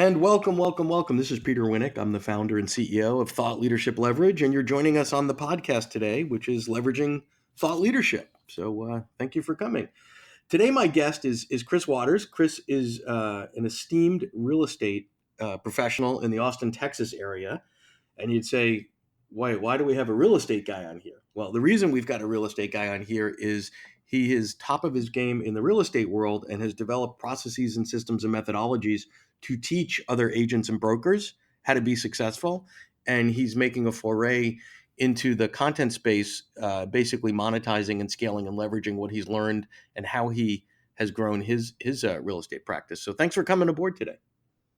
And welcome, welcome, welcome. This is Peter Winick. I'm the founder and CEO of Thought Leadership Leverage, and you're joining us on the podcast today, which is leveraging thought leadership. So thank you for coming. Today, my guest is Chris Watters. Chris is an esteemed real estate professional in the Austin, Texas area. And you'd say, why do we have a real estate guy on here? Well, the reason we've got a real estate guy on here is he is top of his game in the real estate world and has developed processes and systems and methodologies to teach other agents and brokers how to be successful. And he's making a foray into the content space, basically monetizing and scaling and leveraging what he's learned and how he has grown his real estate practice. So thanks for coming aboard today.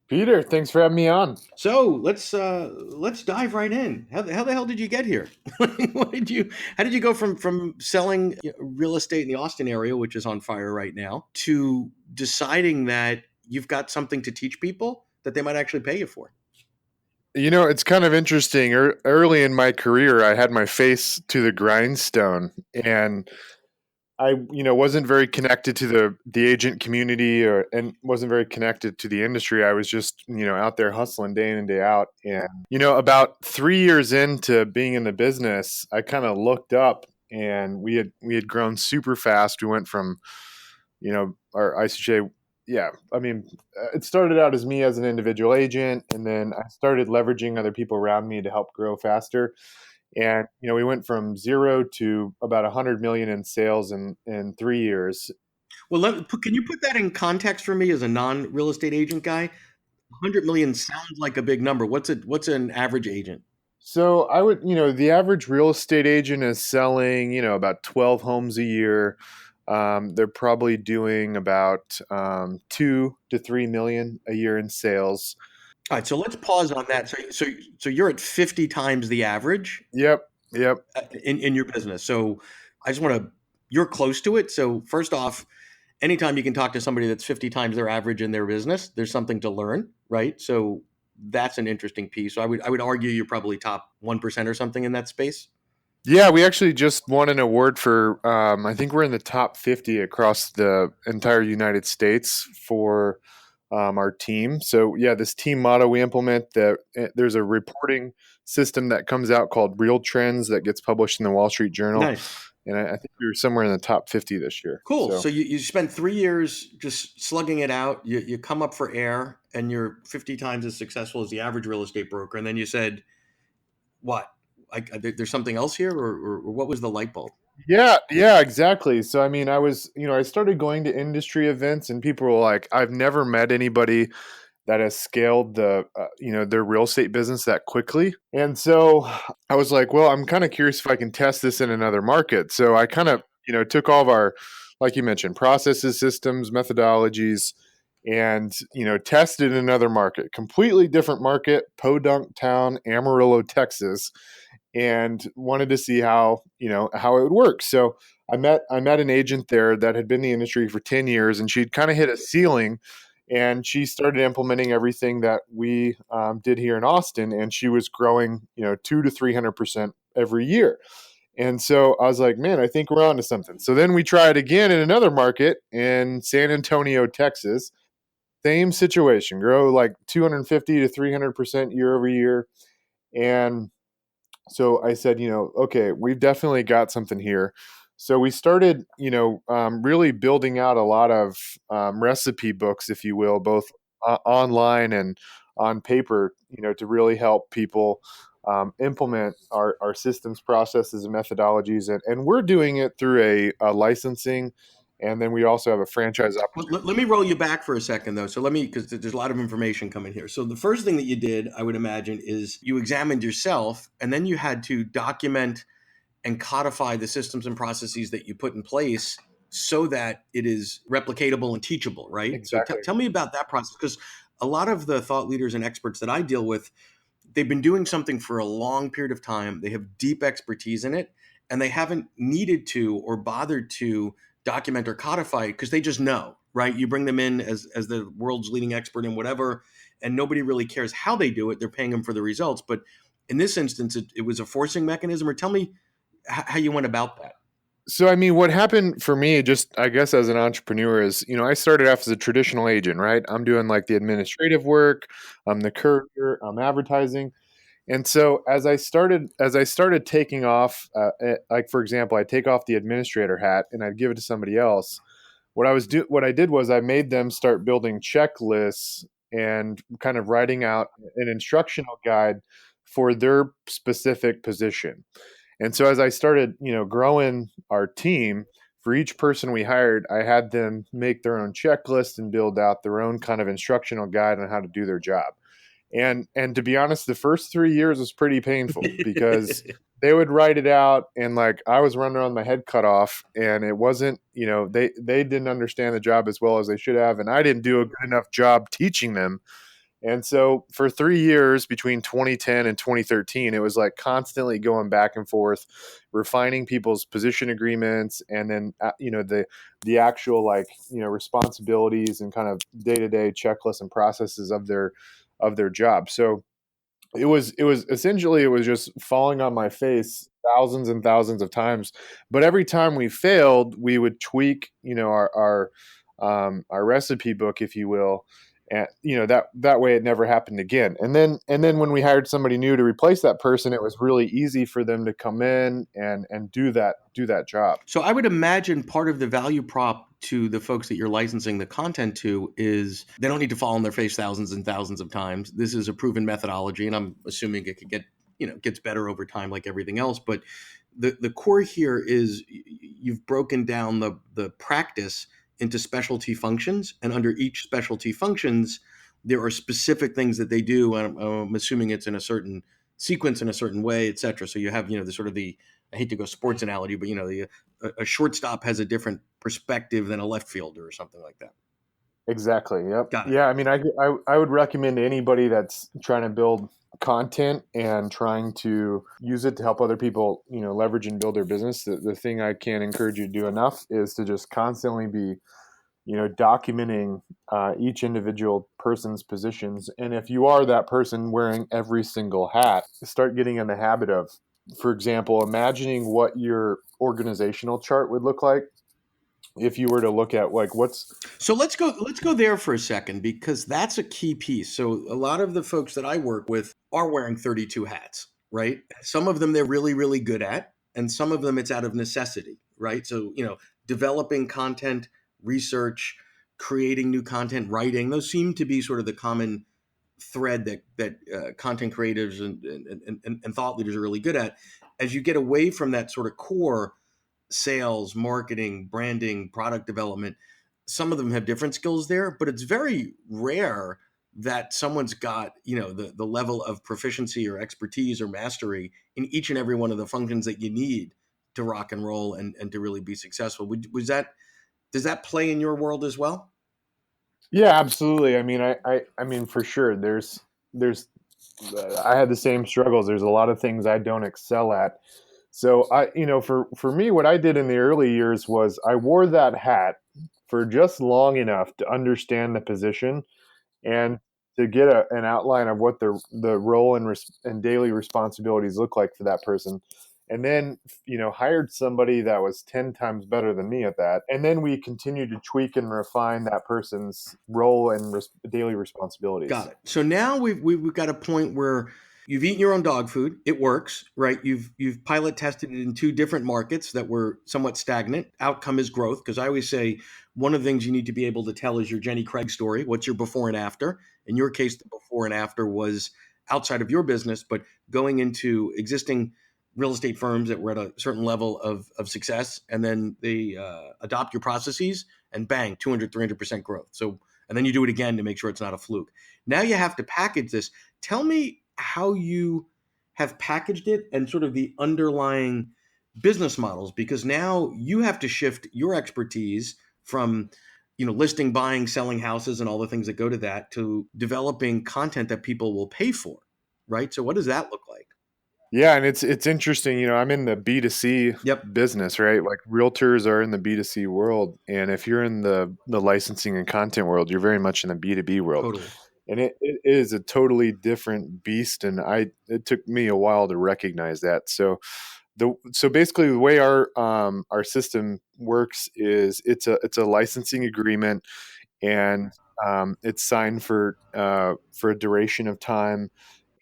Peter, thanks for having me on. So let's dive right in. How the hell did you get here? How did you go from selling real estate in the Austin area, which is on fire right now, to deciding that you've got something to teach people that they might actually pay you for? It's kind of interesting. Early in my career, I had my face to the grindstone, and I, wasn't very connected to the agent community, and wasn't very connected to the industry. I was just, out there hustling day in and day out. And about 3 years into being in the business, I kind of looked up, and we had grown super fast. We went from, or I should say, yeah, I mean, it started out as me as an individual agent, and then I started leveraging other people around me to help grow faster. And we went from zero to about 100 million in sales in 3 years. Well, can you put that in context for me as a non-real estate agent guy? 100 million sounds like a big number. What's an average agent? So I would, the average real estate agent is selling, about 12 homes a year. They're probably doing about 2 to 3 million a year in sales. All right, so let's pause on that. So you're at 50 times the average Yep. Yep. in your business. So I just want to, you're close to it. So first off, anytime you can talk to somebody that's 50 times their average in their business, there's something to learn, right? So that's an interesting piece. So I would argue you're probably top 1% or something in that space. Yeah, we actually just won an award for, I think we're in the top 50 across the entire United States for our team. So, yeah, this team motto we implement, there's a reporting system that comes out called Real Trends that gets published in the Wall Street Journal. Nice. And I think we were somewhere in the top 50 this year. Cool. So you spent 3 years just slugging it out. You come up for air and you're 50 times as successful as the average real estate broker. And then you said, what? There's something else here, or what was the light bulb? Yeah, exactly. So, I mean, I started going to industry events, and people were like, I've never met anybody that has scaled their real estate business that quickly. And so I was like, well, I'm kind of curious if I can test this in another market. So I kind of, took all of our, like you mentioned, processes, systems, methodologies, and, tested in another market, completely different market, Podunk Town, Amarillo, Texas, and wanted to see how it would work. So I met an agent there that had been in the industry for 10 years, and she'd kind of hit a ceiling, and she started implementing everything that we did here in Austin, and she was growing 200 to 300% every year. And so I was like, man, I think we're on to something. So then we tried again in another market in San Antonio, Texas. Same situation, grow like 250 to 300% year over year. And so I said, okay, we've definitely got something here. So we started, really building out a lot of recipe books, if you will, both online and on paper, to really help people implement our systems, processes, and methodologies. And we're doing it through a licensing. And then we also have a franchise opportunity. Well, let me roll you back for a second, though. So because there's a lot of information coming here. So the first thing that you did, I would imagine, is you examined yourself, and then you had to document and codify the systems and processes that you put in place so that it is replicatable and teachable, right? Exactly. So tell me about that process, because a lot of the thought leaders and experts that I deal with, they've been doing something for a long period of time. They have deep expertise in it, and they haven't needed to or bothered to document or codify it because they just know, right? You bring them in as the world's leading expert in whatever, and nobody really cares how they do it. They're paying them for the results. But in this instance, it was a forcing mechanism. Or tell me how you went about that. So, I mean, what happened for me, just I guess as an entrepreneur, is I started off as a traditional agent, right? I'm doing like the administrative work, I'm the courier, I'm advertising, and so as I started taking off, like for example, I take off the administrator hat and I'd give it to somebody else. What I did was I made them start building checklists and kind of writing out an instructional guide for their specific position. And so as I started, growing our team, for each person we hired, I had them make their own checklist and build out their own kind of instructional guide on how to do their job. And to be honest, the first 3 years was pretty painful because they would write it out and like I was running around with my head cut off, and it wasn't, they didn't understand the job as well as they should have, and I didn't do a good enough job teaching them. And so for 3 years between 2010 and 2013, it was like constantly going back and forth, refining people's position agreements, and then the actual like responsibilities and kind of day to day checklists and processes of their job. So it was essentially, it was just falling on my face thousands and thousands of times. But every time we failed, we would tweak our recipe book, if you will, and that way it never happened again. And then when we hired somebody new to replace that person, it was really easy for them to come in and do that job. So I would imagine part of the value prop to the folks that you're licensing the content to is they don't need to fall on their face thousands and thousands of times. This is a proven methodology, and I'm assuming it could gets better over time like everything else. But the core here is you've broken down the practice into specialty functions, and under each specialty functions, there are specific things that they do. And I'm assuming it's in a certain sequence in a certain way, et cetera. So you have, the sort of the, I hate to go sports analogy, but a shortstop has a different perspective than a left fielder or something like that. Exactly. Yep. Got it. Yeah. I mean, I would recommend to anybody that's trying to build content and trying to use it to help other people, leverage and build their business. The thing I can't encourage you to do enough is to just constantly be, documenting each individual person's positions. And if you are that person wearing every single hat, start getting in the habit of, for example, imagining what your organizational chart would look like if you were to look at like what's. So let's go there for a second, because that's a key piece. So a lot of the folks that I work with are wearing 32 hats, right? Some of them they're really really good at, and some of them it's out of necessity, right? So, developing content, research, creating new content, writing, those seem to be sort of the common thread that content creatives and thought leaders are really good at. As you get away from that sort of core sales, marketing, branding, product development, some of them have different skills there, but it's very rare that someone's got, the level of proficiency or expertise or mastery in each and every one of the functions that you need to rock and roll and to really be successful. Does that play in your world as well? Yeah, absolutely. I mean, I mean, for sure. There's I had the same struggles. There's a lot of things I don't excel at. So for me, what I did in the early years was I wore that hat for just long enough to understand the position and to get an outline of what the role and daily responsibilities look like for that person. And then, hired somebody that was 10 times better than me at that. And then we continued to tweak and refine that person's role and daily responsibilities. Got it. So now we've got a point where you've eaten your own dog food. It works, right? You've pilot tested it in two different markets that were somewhat stagnant. Outcome is growth, because I always say one of the things you need to be able to tell is your Jenny Craig story. What's your before and after? In your case, the before and after was outside of your business, but going into existing real estate firms that were at a certain level of success, and then they adopt your processes, and bang, 200, 300% growth. So, and then you do it again to make sure it's not a fluke. Now you have to package this. Tell me how you have packaged it and sort of the underlying business models, because now you have to shift your expertise from, listing, buying, selling houses and all the things that go to that, to developing content that people will pay for, right? So what does that look like? Yeah, and it's interesting. I'm in the B2C Yep, business, right? Like realtors are in the B2C world, and if you're in the licensing and content world, you're very much in the B2B world. totally. And it is a totally different beast, and it took me a while to recognize that. So So basically the way our system works is it's a licensing agreement, and it's signed for a duration of time.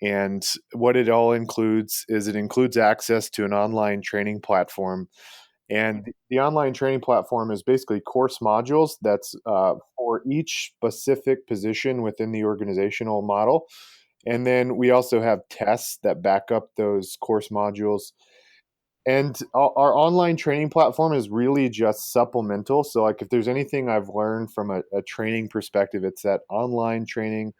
And what it all includes is it includes access to an online training platform. And the online training platform is basically course modules that's for each specific position within the organizational model. And then we also have tests that back up those course modules. And our online training platform is really just supplemental. So, like, if there's anything I've learned from a training perspective, it's that online training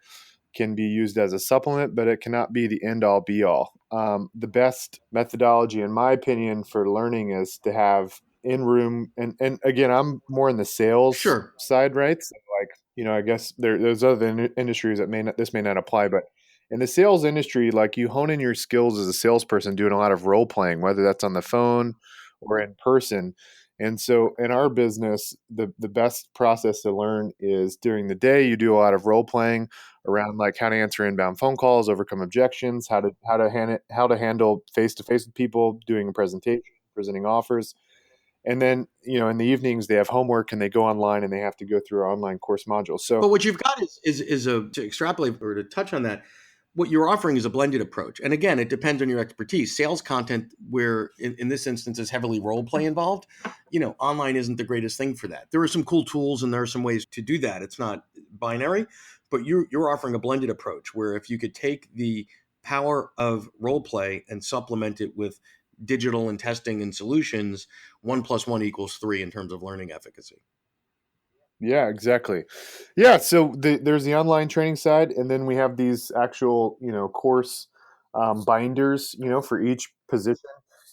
can be used as a supplement, but it cannot be the end all be all. The best methodology, in my opinion, for learning is to have in room. And again, I'm more in the sales Sure. side, right? So, like, I guess there's other industries that this may not apply, but in the sales industry, like, you hone in your skills as a salesperson doing a lot of role playing, whether that's on the phone or in person. And so in our business, the best process to learn is during the day. You do a lot of role playing around, like, how to answer inbound phone calls, overcome objections, how to handle face to face with people, doing a presentation, presenting offers. And then, in the evenings they have homework and they go online and they have to go through our online course modules. So But what you've got is a to extrapolate or to touch on that. What you're offering is a blended approach, and again, it depends on your expertise. Sales content, where in this instance is heavily role play involved, online isn't the greatest thing for that. There are some cool tools and there are some ways to do that. It's not binary, but you're offering a blended approach where if you could take the power of role play and supplement it with digital and testing and solutions, 1 plus 1 equals 3 in terms of learning efficacy. yeah, exactly. Yeah, so there's the online training side, and then we have these actual, course binders, for each position.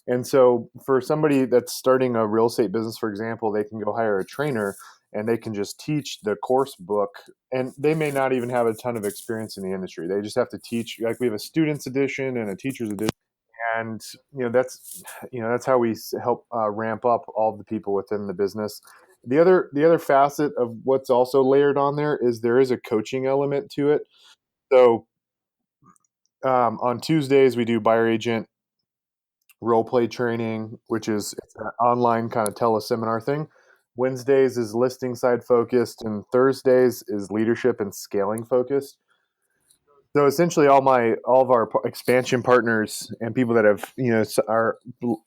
And so for somebody that's starting a real estate business, for example, they can go hire a trainer and they can just teach the course book, and they may not even have a ton of experience in the industry. They just have to teach. Like, we have a student's edition and a teacher's edition, and that's how we help ramp up all the people within the business. The other facet of what's also layered on there is a coaching element to it. So on Tuesdays we do buyer agent role play training, which is it's an online kind of teleseminar thing. Wednesdays is listing side focused, and Thursdays is leadership and scaling focused. So essentially, all of our expansion partners and people that have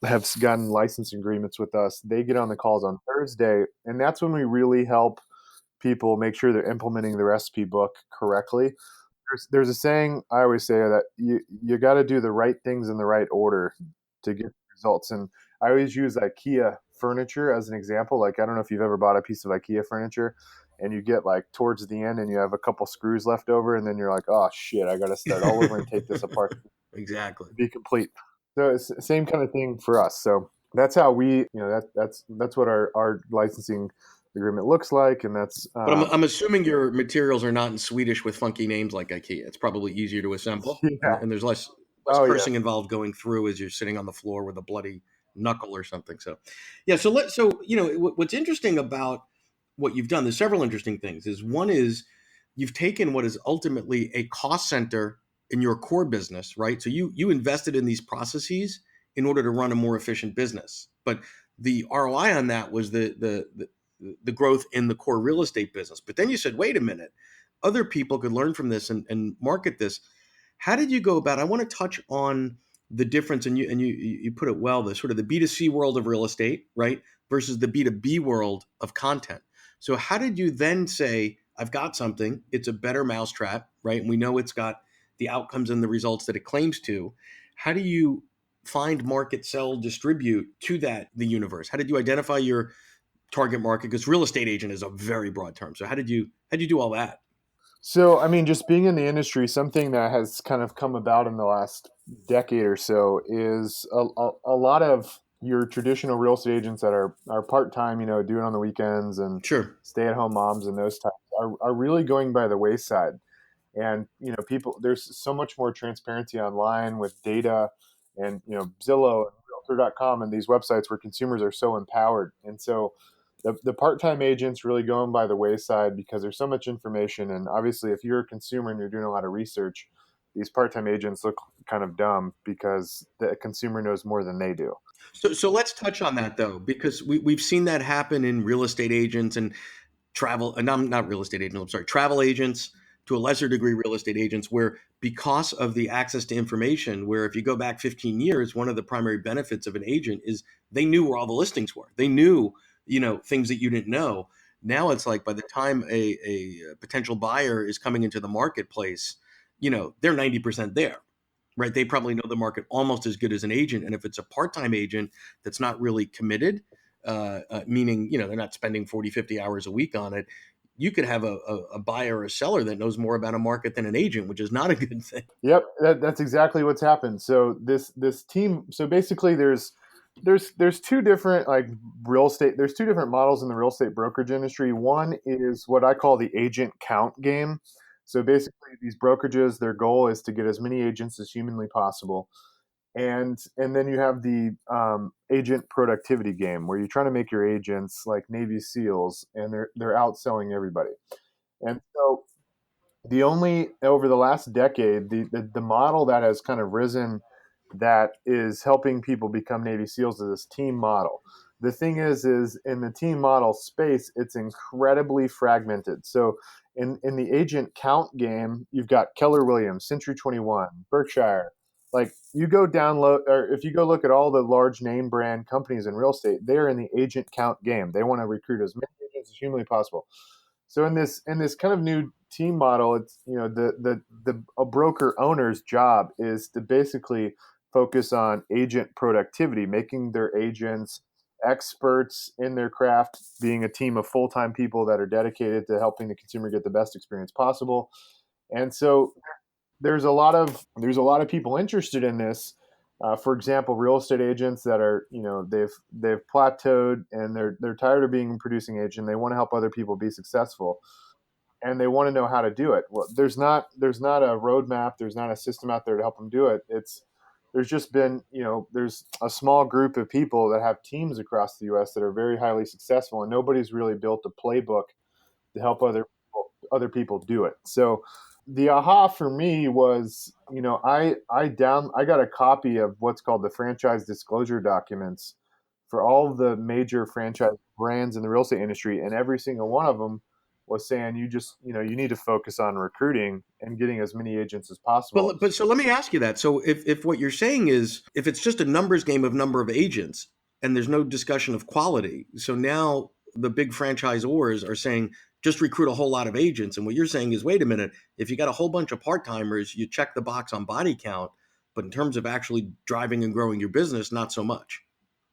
have gotten license agreements with us, they get on the calls on Thursday, and that's when we really help people make sure they're implementing the recipe book correctly. There's a saying I always say that you got to do the right things in the right order to get results. And I always use IKEA furniture as an example. Like, I don't know if you've ever bought a piece of IKEA furniture and you get, like, towards the end and you have a couple screws left over, and then you're like, oh shit, I got to start all over and take this apart Exactly. to be complete. So it's the same kind of thing for us. So that's how that's what our licensing agreement looks like, and that's But I'm assuming your materials are not in Swedish with funky names like IKEA. It's probably easier to assemble, and, yeah. and there's less Oh yeah. cursing involved going through as you're sitting on the floor with a bloody knuckle or something. So, yeah. So what's interesting about what you've done? There's several interesting things. Is one is you've taken what is ultimately a cost center in your core business, right? So you invested in these processes in order to run a more efficient business, but the ROI on that was the growth in the core real estate business. But then you said, wait a minute, other people could learn from this and market this. How did you go about it? I want to touch on the difference, and you put it well, the sort of the B2C world of real estate, right, versus the B2B world of content. So how did you then say, I've got something, it's a better mousetrap, right? And we know it's got the outcomes and the results that it claims to. How do you find, market, sell, distribute to the universe? How did you identify your target market? Because real estate agent is a very broad term. So how did you do all that? So, I mean, just being in the industry, something that has kind of come about in the last decade or so is a lot of your traditional real estate agents that are part time, doing on the weekends, and Sure. stay at home moms and those types are really going by the wayside. And people, there's so much more transparency online with data, and Zillow and Realtor.com and these websites where consumers are so empowered. And so the part-time agents really going by the wayside because there's so much information. And obviously, if you're a consumer and you're doing a lot of research, these part-time agents look kind of dumb because the consumer knows more than they do. So let's touch on that though, because we've seen that happen in real estate agents and travel, and I'm not real estate agents, I'm sorry, travel agents, to a lesser degree, real estate agents, where because of the access to information, where if you go back 15 years, one of the primary benefits of an agent is they knew where all the listings were. They knew, things that you didn't know. Now it's like by the time a potential buyer is coming into the marketplace, they're 90% there, right? They probably know the market almost as good as an agent. And if it's a part-time agent that's not really committed, meaning, they're not spending 40, 50 hours a week on it, you could have a buyer or a seller that knows more about a market than an agent, which is not a good thing. Yep, that's exactly what's happened. So this team, so basically there's two different like real estate. There's two different models in the real estate brokerage industry. One is what I call the agent count game. So basically, these brokerages, their goal is to get as many agents as humanly possible, and then you have the agent productivity game where you're trying to make your agents like Navy SEALs, and they're outselling everybody. And so the only over the last decade, the model that has kind of risen that is helping people become Navy SEALs is this team model. The thing is in the team model space, it's incredibly fragmented. So in the agent count game, you've got Keller Williams, Century 21, Berkshire. Like you go download, or if you go look at all the large name brand companies in real estate, they're in the agent count game. They want to recruit as many agents as humanly possible. So in this kind of new team model, it's the a broker owner's job is to basically focus on agent productivity, making their agents experts in their craft, being a team of full-time people that are dedicated to helping the consumer get the best experience possible. And so there's a lot of people interested in this. For example, real estate agents that are they've plateaued and they're tired of being a producing agent. They want to help other people be successful, and they want to know how to do it. Well, there's not a roadmap. There's not a system out there to help them do it. There's just been there's a small group of people that have teams across the U.S. that are very highly successful, and nobody's really built a playbook to help other people do it. So the aha for me was, I got a copy of what's called the franchise disclosure documents for all of the major franchise brands in the real estate industry, and every single one of them was saying you need to focus on recruiting and getting as many agents as possible. But so let me ask you that. So if what you're saying is if it's just a numbers game of number of agents and there's no discussion of quality, so now the big franchisors are saying just recruit a whole lot of agents, and what you're saying is wait a minute, if you got a whole bunch of part timers, you check the box on body count, but in terms of actually driving and growing your business, not so much.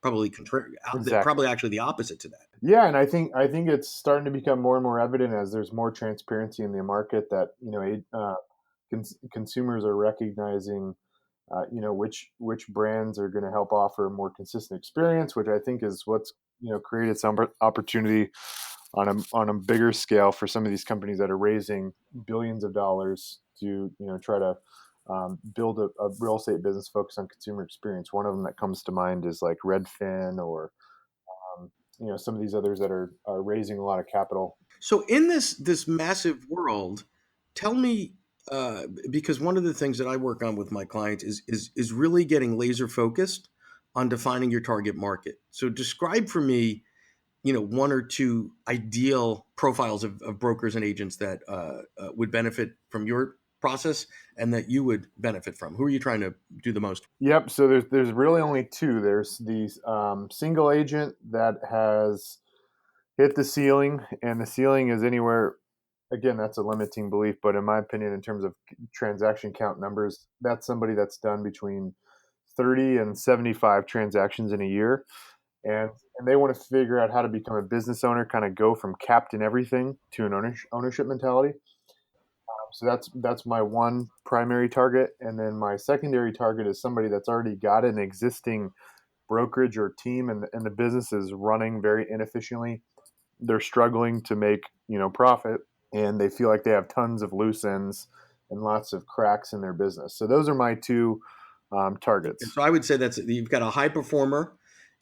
Probably contrary, Exactly. probably actually the opposite to that. Yeah, and I think it's starting to become more and more evident as there's more transparency in the market that consumers are recognizing which brands are going to help offer a more consistent experience, which I think is what's created some opportunity on a bigger scale for some of these companies that are raising billions of dollars to try to build a real estate business focused on consumer experience. One of them that comes to mind is like Redfin or some of these others that are raising a lot of capital. So in this massive world, tell me, because one of the things that I work on with my clients is really getting laser focused on defining your target market. So describe for me, one or two ideal profiles of brokers and agents that would benefit from your process and that you would benefit from. Who are you trying to do the most? Yep. So there's really only two. There's the single agent that has hit the ceiling, and the ceiling is anywhere. Again, that's a limiting belief, but in my opinion, in terms of transaction count numbers, that's somebody that's done between 30 and 75 transactions in a year, and they want to figure out how to become a business owner, kind of go from captain everything to an ownership mentality. So that's my one primary target, and then my secondary target is somebody that's already got an existing brokerage or team, and the business is running very inefficiently. They're struggling to make profit, and they feel like they have tons of loose ends and lots of cracks in their business. So those are my two And targets. so I would say that's you've got a high performer,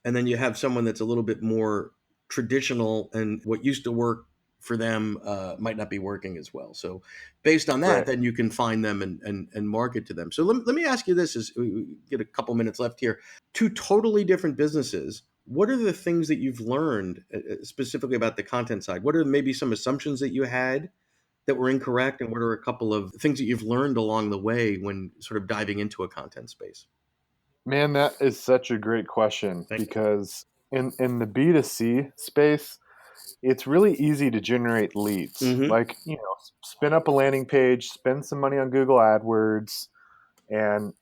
and then you have someone that's a little bit more traditional and what used to work for them might not be working as well. So based on that, Right. then you can find them and market to them. So let me ask you this, as we get a couple minutes left here. Two totally different businesses. What are the things that you've learned specifically about the content side? What are maybe some assumptions that you had that were incorrect? And what are a couple of things that you've learned along the way when sort of diving into a content space? Man, that is such a great question Thank you. because in the B2C space, it's really easy to generate leads. Mm-hmm. Like, spin up a landing page, spend some money on Google AdWords, and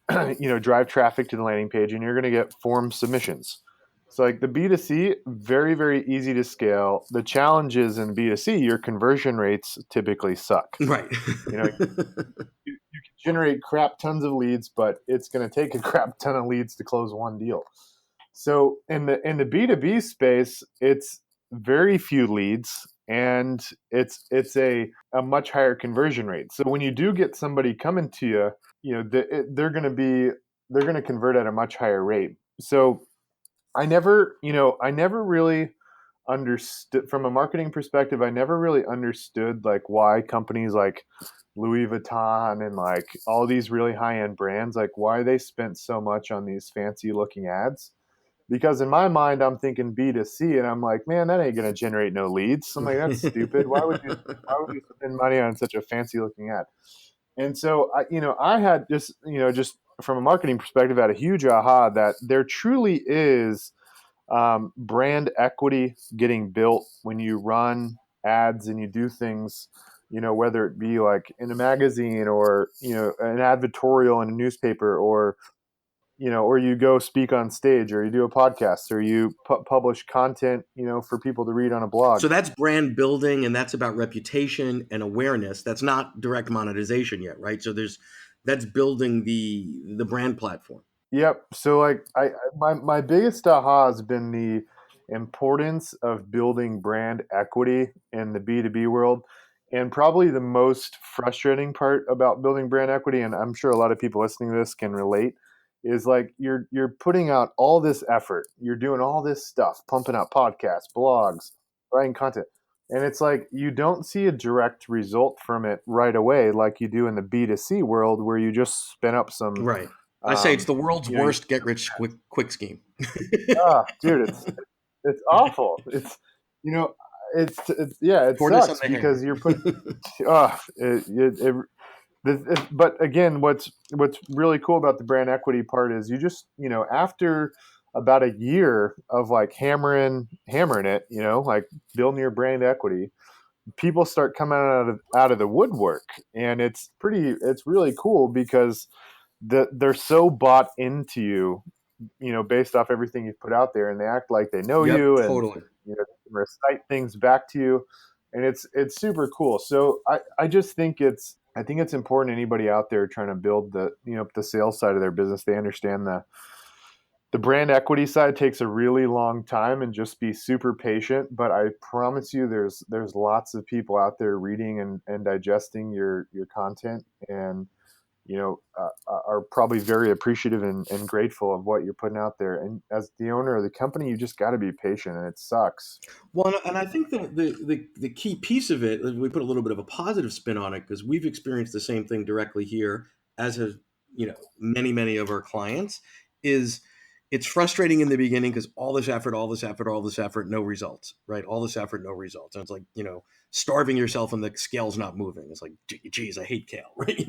drive traffic to the landing page, and you're going to get form submissions. So like the B2C, very, very easy to scale. The challenge is in B2C, your conversion rates typically suck. Right. You know, you can generate crap tons of leads, but it's going to take a crap ton of leads to close one deal. So in the B2B space, it's very few leads and it's a much higher conversion rate. So when you do get somebody coming to you, they're going to convert at a much higher rate. So I never really understood from a marketing perspective. I never really understood like why companies like Louis Vuitton and like all these really high end brands, like why they spent so much on these fancy looking ads. Because in my mind, I'm thinking B2C, and I'm like, man, that ain't gonna generate no leads. I'm like, that's stupid. Why would you spend money on such a fancy looking ad? And so I had just from a marketing perspective, I had a huge aha that there truly is brand equity getting built when you run ads and you do things, whether it be like in a magazine or, an advertorial in a newspaper or you go speak on stage or you do a podcast or you publish content, for people to read on a blog. So that's brand building, and that's about reputation and awareness. That's not direct monetization yet, right? So that's building the brand platform. Yep. So like my biggest aha has been the importance of building brand equity in the B2B world. And probably the most frustrating part about building brand equity, and I'm sure a lot of people listening to this can relate, is like you're putting out all this effort, you're doing all this stuff, pumping out podcasts, blogs, writing content. And it's like you don't see a direct result from it right away like you do in the B2C world where you just spin up some Right. I say it's um, the world's you know, worst get rich quick scheme. dude, it's awful. You know, yeah, it Tortoise on sucks the hare. because you're putting, but again, what's really cool about the brand equity part is you just, after about a year of like hammering it, like building your brand equity, people start coming out of the woodwork, and it's really cool because they're so bought into you, based off everything you've put out there, and they act like they know Yep, you, and totally. they can recite things back to you, and it's super cool. So I just think it's important anybody out there trying to build the sales side of their business, they understand the brand equity side takes a really long time, and just be super patient. But I promise you, there's lots of people out there reading and digesting your content, and are probably very appreciative and grateful of what you're putting out there. And as the owner of the company, you just got to be patient, and it sucks. Well, and I think that the key piece of it, we put a little bit of a positive spin on it because we've experienced the same thing directly here, as have many of our clients. Is it's frustrating in the beginning because all this effort, no results, right? All this effort, no results, and it's like starving yourself and the scale's not moving. It's like, geez, I hate kale, right?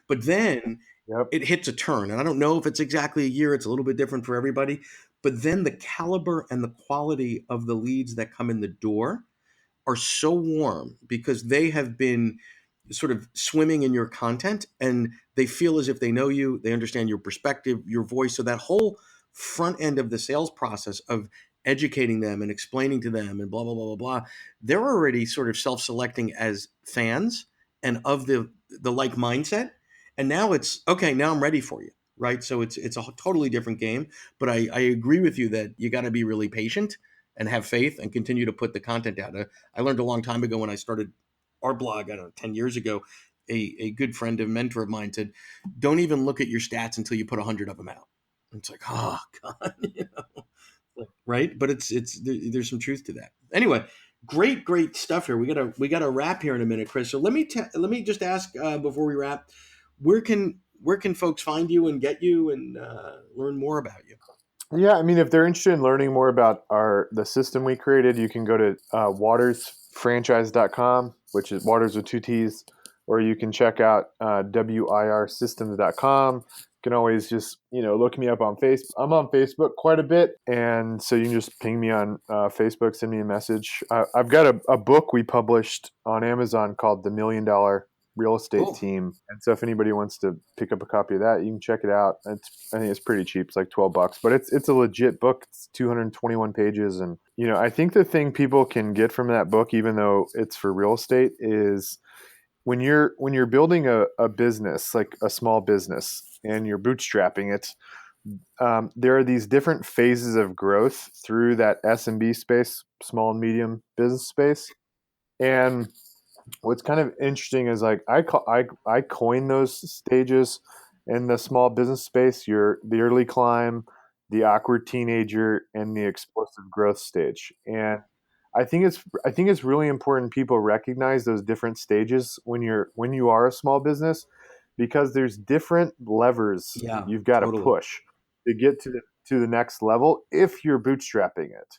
But then Yep. it hits a turn, and I don't know if it's exactly a year. It's a little bit different for everybody, but then the caliber and the quality of the leads that come in the door are so warm because they have been sort of swimming in your content, and they feel as if they know you, they understand your perspective, your voice. So that whole front end of the sales process of educating them and explaining to them and blah blah blah blah blah, they're already sort of self-selecting as fans and of the like mindset. And now it's okay, now I'm ready for you, right? So it's a totally different game. But I agree with you that you got to be really patient and have faith and continue to put the content out. I learned a long time ago when I started our blog, I don't know, 10 years ago, a good friend and mentor of mine said, don't even look at your stats until you put 100 of them out. And it's like, oh God, right? But there's some truth to that. Anyway, Great stuff here. We gotta wrap here in a minute, Chris. So let me just ask before we wrap, where can folks find you and get you and learn more about you? Yeah, I mean, if they're interested in learning more about the system we created, you can go to watersfranchise.com, which is Waters with two T's, or you can check out wirsystems.com. You can always just look me up on Facebook. I'm on Facebook quite a bit, and so you can just ping me on Facebook, send me a message. I've got a book we published on Amazon called The $1 Million Real Estate Cool. Team, and so if anybody wants to pick up a copy of that, you can check it out. I think it's pretty cheap. It's like $12, but it's a legit book. It's 221 pages, and I think the thing people can get from that book, even though it's for real estate, is when you're building a business, like a small business, and you're bootstrapping it. There are these different phases of growth through that SMB space, small and medium business space, and what's kind of interesting is like I coined those stages in the small business space. The early climb, the awkward teenager, and the explosive growth stage. And I think it's really important people recognize those different stages when you are a small business, because there's different levers Yeah, you've got to totally. push to get to the next level if you're bootstrapping it.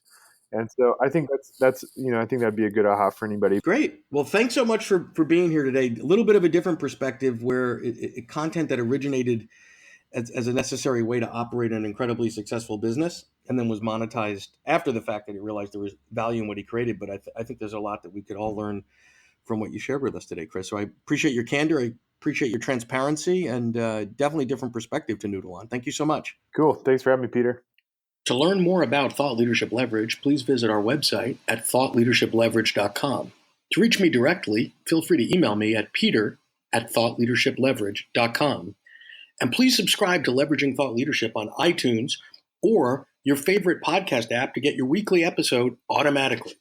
And so I think that's I think that'd be a good aha for anybody. Great. Well, thanks so much for being here today. A little bit of a different perspective where content that originated as a necessary way to operate an incredibly successful business and then was monetized after the fact that he realized there was value in what he created. But I think there's a lot that we could all learn from what you shared with us today, Chris. So I appreciate your candor. I appreciate your transparency and definitely different perspective to noodle on. Thank you so much. Cool. Thanks for having me, Peter. To learn more about Thought Leadership Leverage, please visit our website at thoughtleadershipleverage.com. To reach me directly, feel free to email me at peter@thoughtleadershipleverage.com. And please subscribe to Leveraging Thought Leadership on iTunes or your favorite podcast app to get your weekly episode automatically.